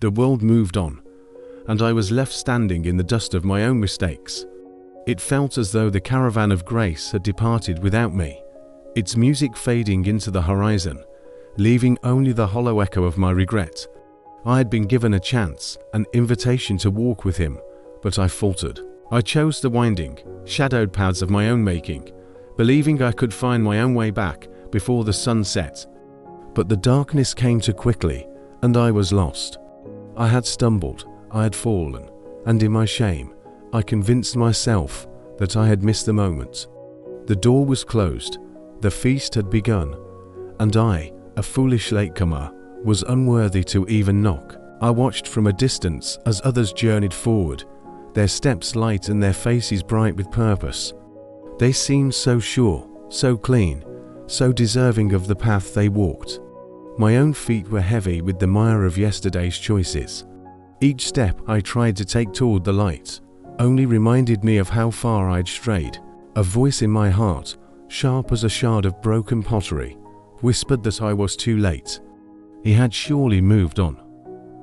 The world moved on, and I was left standing in the dust of my own mistakes. It felt as though the caravan of grace had departed without me, its music fading into the horizon, leaving only the hollow echo of my regret. I had been given a chance, an invitation to walk with him, but I faltered. I chose the winding, shadowed paths of my own making, believing I could find my own way back before the sun set. But the darkness came too quickly, and I was lost. I had stumbled, I had fallen, and in my shame, I convinced myself that I had missed the moment. The door was closed, the feast had begun, and I, a foolish latecomer, was unworthy to even knock. I watched from a distance as others journeyed forward, their steps light and their faces bright with purpose. They seemed so sure, so clean, so deserving of the path they walked. My own feet were heavy with the mire of yesterday's choices. Each step I tried to take toward the light only reminded me of how far I'd strayed. A voice in my heart, sharp as a shard of broken pottery, whispered that I was too late. He had surely moved on.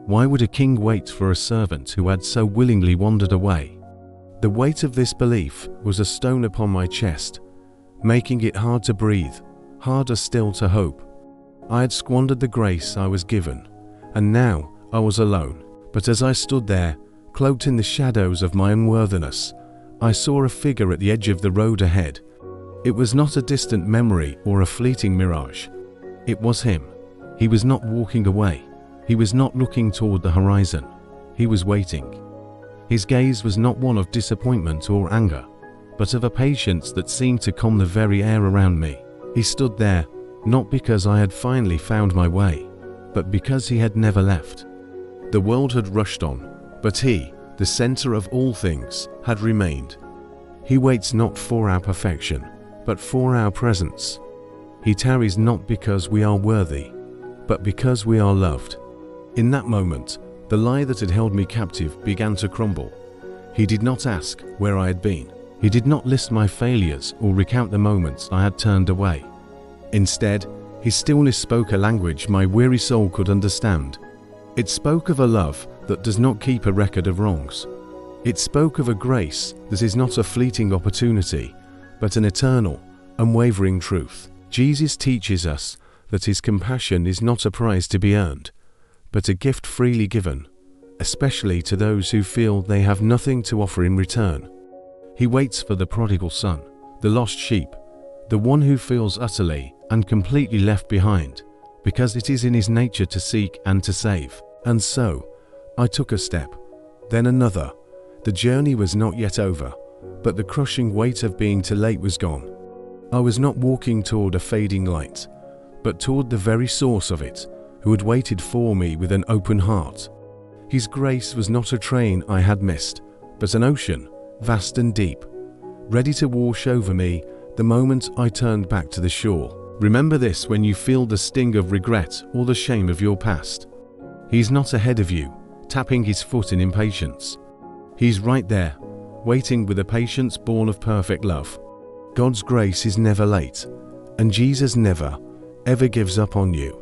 Why would a king wait for a servant who had so willingly wandered away? The weight of this belief was a stone upon my chest, making it hard to breathe, harder still to hope. I had squandered the grace I was given, and now I was alone. But as I stood there, cloaked in the shadows of my unworthiness, I saw a figure at the edge of the road ahead. It was not a distant memory or a fleeting mirage. It was him. He was not walking away. He was not looking toward the horizon. He was waiting. His gaze was not one of disappointment or anger, but of a patience that seemed to calm the very air around me. He stood there, not because I had finally found my way, but because he had never left. The world had rushed on, but he, the center of all things, had remained. He waits not for our perfection, but for our presence. He tarries not because we are worthy, but because we are loved. In that moment, the lie that had held me captive began to crumble. He did not ask where I had been. He did not list my failures or recount the moments I had turned away. Instead, his stillness spoke a language my weary soul could understand. It spoke of a love that does not keep a record of wrongs. It spoke of a grace that is not a fleeting opportunity, but an eternal, unwavering truth. Jesus teaches us that his compassion is not a prize to be earned, but a gift freely given, especially to those who feel they have nothing to offer in return. He waits for the prodigal son, the lost sheep, the one who feels utterly and completely left behind, because it is in his nature to seek and to save. And so, I took a step, then another. The journey was not yet over, but the crushing weight of being too late was gone. I was not walking toward a fading light, but toward the very source of it, who had waited for me with an open heart. His grace was not a train I had missed, but an ocean, vast and deep, ready to wash over me the moment I turned back to the shore. Remember this when you feel the sting of regret or the shame of your past. He's not ahead of you, tapping his foot in impatience. He's right there, waiting with a patience born of perfect love. God's grace is never late, and Jesus never, ever gives up on you.